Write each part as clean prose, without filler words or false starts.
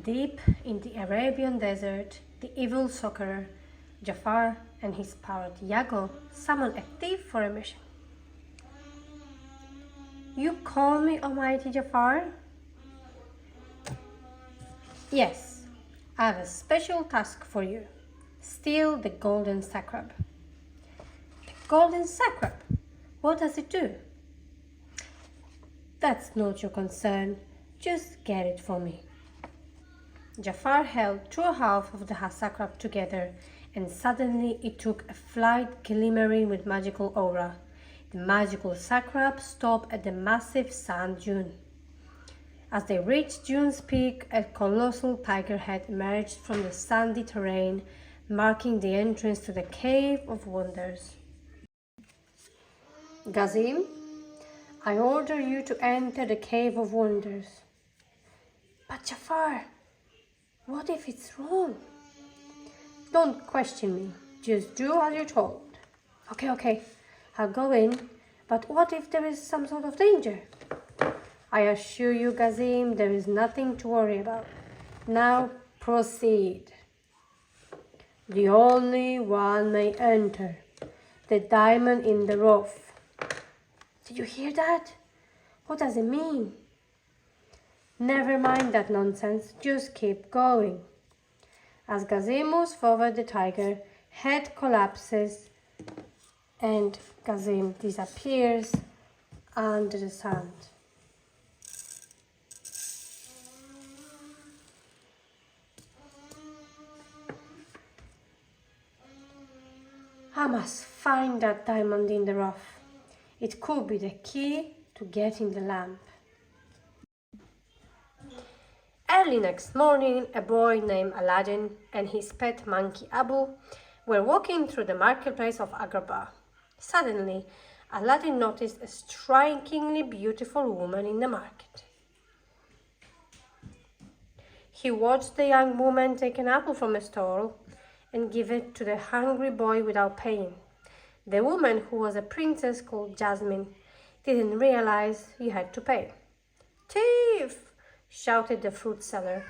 Deep in the Arabian desert, the evil sorcerer, Jafar, and his parrot Yago summon a thief for a mission. You call me Almighty Jafar? Yes, I have a special task for you. Steal the golden sacrab. The golden sacrab? What does it do? That's not your concern. Just get it for me. Jafar held two halves of the sacrab together, and suddenly it took a flight glimmering with magical aura. The magical sacrab stopped at the massive sand dune. As they reached Dune's peak, a colossal tiger head emerged from the sandy terrain, marking the entrance to the Cave of Wonders. Gazim, I order you to enter the Cave of Wonders. But Jafar, what if it's wrong? Don't question me. Just do as you're told. Okay. I'll go in. But what if there is some sort of danger? I assure you, Gazim, there is nothing to worry about. Now proceed. The only one may enter. The diamond in the rough. Did you hear that? What does it mean? Never mind that nonsense. Just keep going. As Gazim moves forward, the tiger head collapses and Gazim disappears under the sand. I must find that diamond in the rough. It could be the key to getting the lamp. Early next morning, a boy named Aladdin and his pet monkey Abu were walking through the marketplace of Agrabah. Suddenly, Aladdin noticed a strikingly beautiful woman in the market. He watched the young woman take an apple from a stall and give it to the hungry boy without paying. The woman, who was a princess called Jasmine, didn't realize you had to pay. "Thief!" shouted the fruit seller.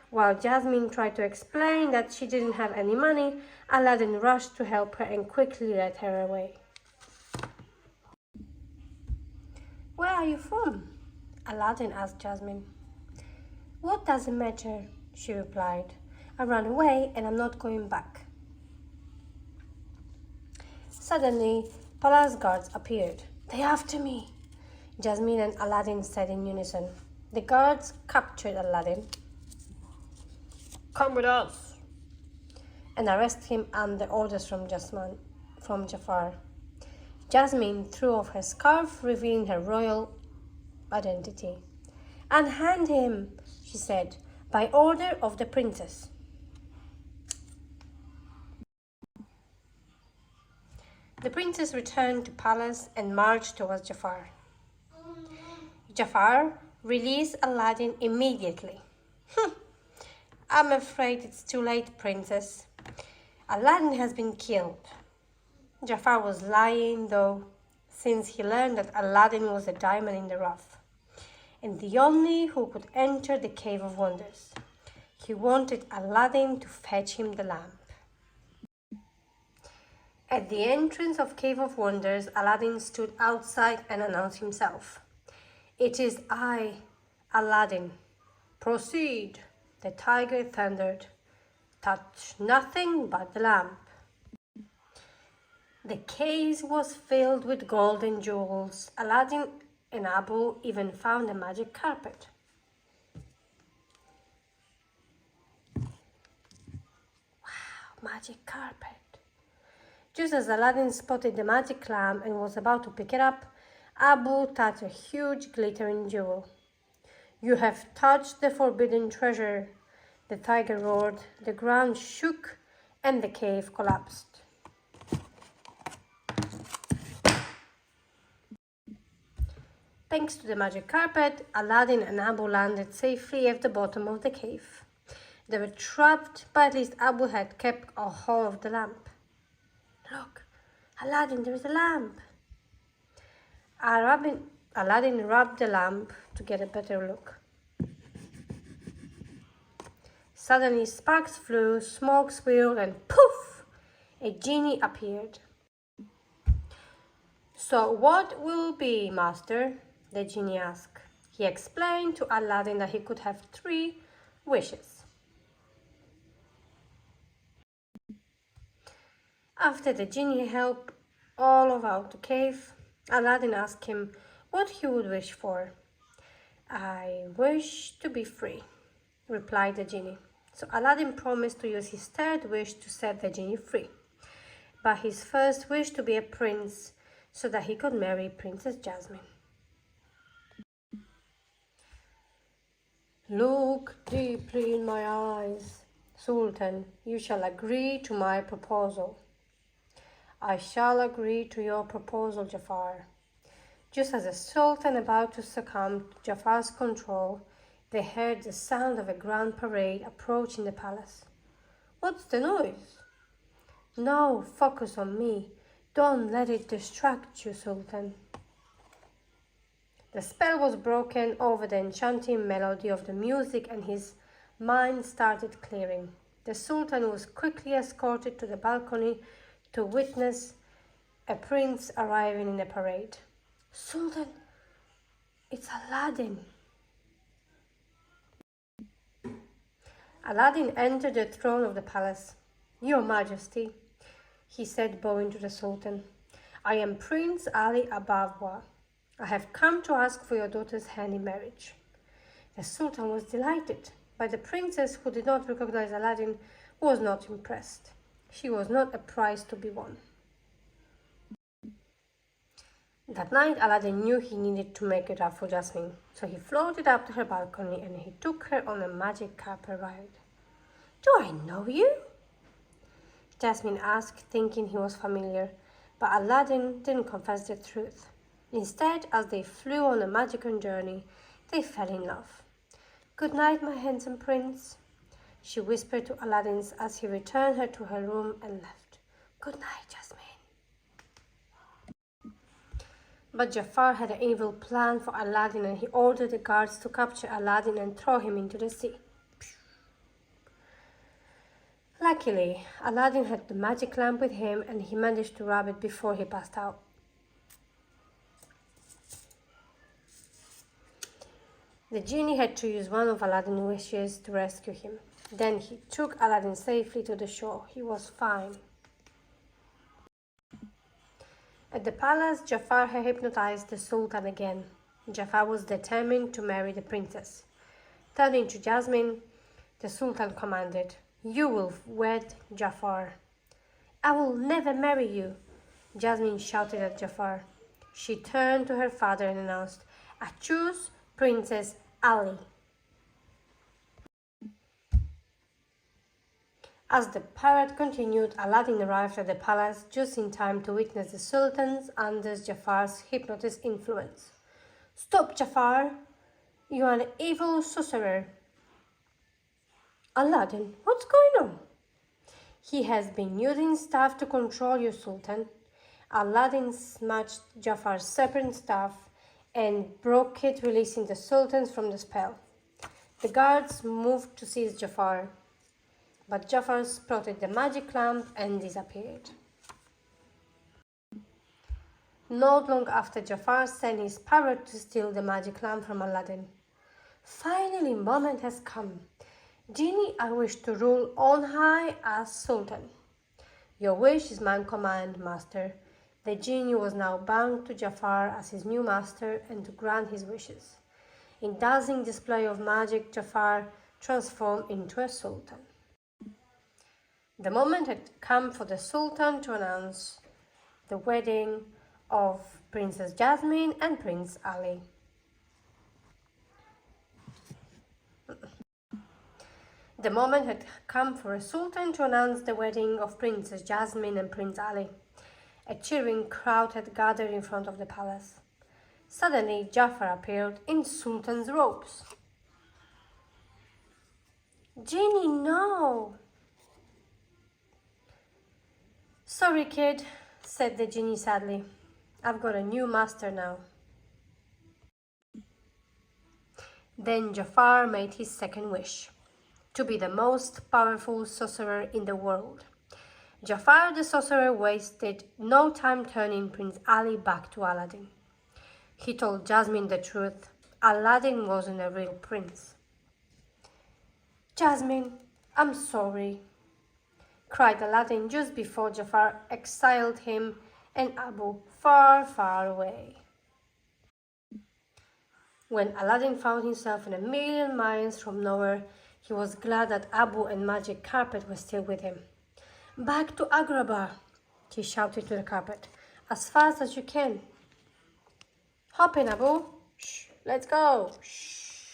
While Jasmine tried to explain that she didn't have any money, Aladdin rushed to help her and quickly led her away. "Where are you from?" Aladdin asked Jasmine. "What does it matter?" she replied. "I ran away and I'm not going back." Suddenly, palace guards appeared. "They're after me," Jasmine and Aladdin said in unison. The guards captured Aladdin. "Come with us," and arrest him under orders from Jafar. Jasmine threw off her scarf, revealing her royal identity. "Unhand him," she said, "by order of the princess." The princess returned to palace and marched towards Jafar. Jafar, release Aladdin immediately. "I'm afraid it's too late, princess. Aladdin has been killed." Jafar was lying, though, since he learned that Aladdin was a diamond in the rough, and the only who could enter the Cave of Wonders. He wanted Aladdin to fetch him the lamp. At the entrance of Cave of Wonders, Aladdin stood outside and announced himself. "It is I, Aladdin." "Proceed," the tiger thundered. "Touch nothing but the lamp." The cave was filled with gold and jewels. Aladdin and Abu even found a magic carpet. Wow, magic carpet. Just as Aladdin spotted the magic lamp and was about to pick it up, Abu touched a huge glittering jewel. "You have touched the forbidden treasure," the tiger roared. The ground shook and the cave collapsed. Thanks to the magic carpet, Aladdin and Abu landed safely at the bottom of the cave. They were trapped, but at least Abu had kept a hold of the lamp. "Look, Aladdin, there is a lamp." Aladdin rubbed the lamp to get a better look. Suddenly sparks flew, smoke swirled, and poof! A genie appeared. "So what will be, master?" the genie asked. He explained to Aladdin that he could have 3 wishes. After the genie helped all of out the cave, Aladdin asked him what he would wish for. "I wish to be free," replied the genie. So Aladdin promised to use his 3rd wish to set the genie free, but his first wish to be a prince so that he could marry Princess Jasmine. "Look deeply in my eyes, Sultan. You shall agree to my proposal." "I shall agree to your proposal, Jafar." Just as the Sultan about to succumb to Jafar's control, they heard the sound of a grand parade approaching the palace. "What's the noise?" "No, focus on me. Don't let it distract you, Sultan." The spell was broken over the enchanting melody of the music and his mind started clearing. The Sultan was quickly escorted to the balcony to witness a prince arriving in the parade. "Sultan, it's Aladdin." Aladdin entered the throne of the palace. "Your Majesty," he said, bowing to the Sultan, "I am Prince Ali Ababwa. I have come to ask for your daughter's hand in marriage." The Sultan was delighted, but the princess, who did not recognize Aladdin, was not impressed. She was not a prize to be won. That night, Aladdin knew he needed to make it up for Jasmine, so he floated up to her balcony and he took her on a magic carpet ride. "Do I know you?" Jasmine asked, thinking he was familiar, but Aladdin didn't confess the truth. Instead, as they flew on a magical journey, they fell in love. "Good night, my handsome prince," she whispered to Aladdin as he returned her to her room and left. "Good night, Jasmine." But Jafar had an evil plan for Aladdin and he ordered the guards to capture Aladdin and throw him into the sea. Luckily, Aladdin had the magic lamp with him and he managed to rub it before he passed out. The genie had to use one of Aladdin's wishes to rescue him. Then he took Aladdin safely to the shore. He was fine. At the palace, Jafar had hypnotized the Sultan again. Jafar was determined to marry the princess. Turning to Jasmine, the Sultan commanded, "You will wed Jafar." "I will never marry you," Jasmine shouted at Jafar. She turned to her father and announced, "I choose Princess Ali." As the parade continued, Aladdin arrived at the palace just in time to witness the Sultan's under Jafar's hypnotist influence. "Stop, Jafar! You are an evil sorcerer." "Aladdin, what's going on?" "He has been using staff to control you, Sultan." Aladdin smashed Jafar's serpent staff and broke it, releasing the Sultan from the spell. The guards moved to seize Jafar, but Jafar spotted the magic lamp and disappeared. Not long after, Jafar sent his parrot to steal the magic lamp from Aladdin. "Finally, moment has come. Genie, I wish to rule on high as Sultan." "Your wish is my command, master." The genie was now bound to Jafar as his new master and to grant his wishes. In dazzling display of magic, Jafar transformed into a sultan. The moment had come for the Sultan to announce the wedding of Princess Jasmine and Prince Ali. The moment had come for a Sultan to announce the wedding of Princess Jasmine and Prince Ali. A cheering crowd had gathered in front of the palace. Suddenly, Jafar appeared in Sultan's robes. "Genie, no!" "Sorry, kid," said the genie sadly. "I've got a new master now." Then Jafar made his second wish, to be the most powerful sorcerer in the world. Jafar the sorcerer wasted no time turning Prince Ali back to Aladdin. He told Jasmine the truth. Aladdin wasn't a real prince. "Jasmine, I'm sorry," cried Aladdin just before Jafar exiled him and Abu far, far away. When Aladdin found himself in a million miles from nowhere, he was glad that Abu and Magic Carpet were still with him. "Back to Agrabah," he shouted to the carpet, "as fast as you can." "Hop in, Abu. Shh, let's go. Shh."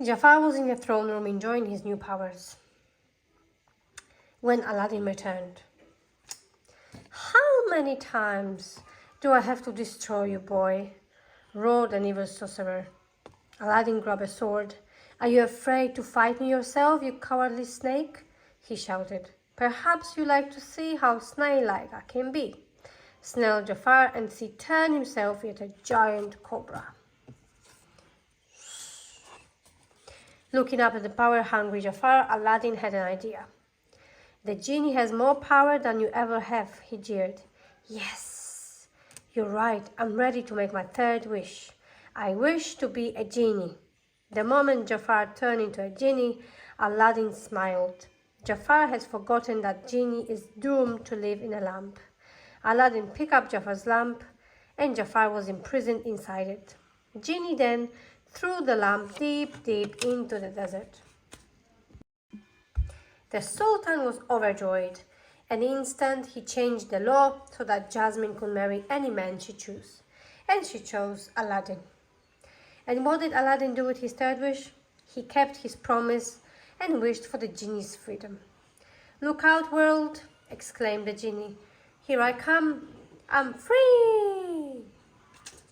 Jafar was in the throne room enjoying his new powers when Aladdin returned. "How many times do I have to destroy you, boy?" roared an evil sorcerer. Aladdin grabbed a sword. "Are you afraid to fight me yourself, you cowardly snake?" he shouted. "Perhaps you like to see how snail-like I can be," snarled Jafar, and he turned himself into a giant cobra. Looking up at the power-hungry Jafar, Aladdin had an idea. "The genie has more power than you ever have," he jeered. "Yes, you're right. I'm ready to make my third wish. I wish to be a genie." The moment Jafar turned into a genie, Aladdin smiled. Jafar had forgotten that genie is doomed to live in a lamp. Aladdin picked up Jafar's lamp, and Jafar was imprisoned inside it. Genie then threw the lamp deep, deep into the desert. The Sultan was overjoyed. In an instant, he changed the law so that Jasmine could marry any man she chose, and she chose Aladdin. And what did Aladdin do with his third wish? He kept his promise and wished for the genie's freedom. "Look out, world!" exclaimed the genie. "Here I come! I'm free!"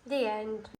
The end.